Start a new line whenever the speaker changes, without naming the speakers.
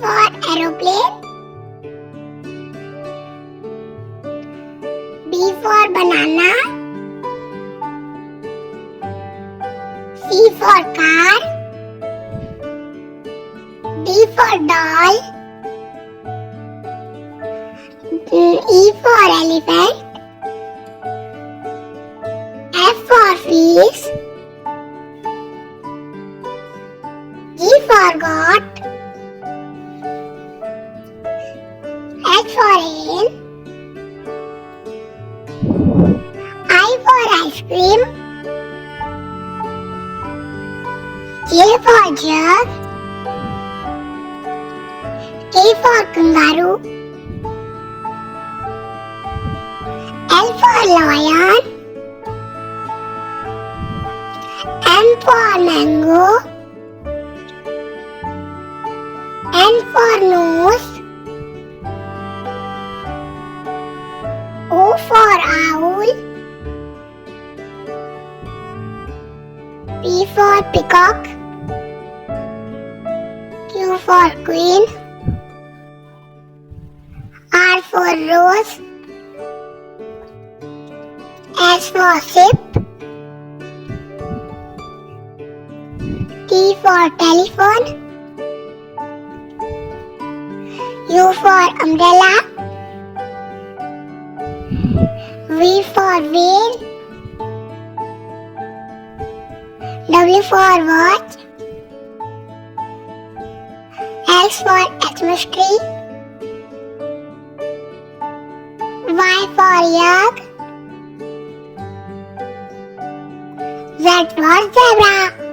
for aeroplane. B for banana. C for car. D for doll. E for elephant. F for fish. G for goat. H for hen. I for ice cream. J for jug. K for kangaroo. L for lion. M for mango. N for nose. O for owl. P for peacock. Q for queen. R for rose. S for ship. T for telephone. U for umbrella. V for whale. W for watch. X for Xmas tree. Y for yak. Z for zebra.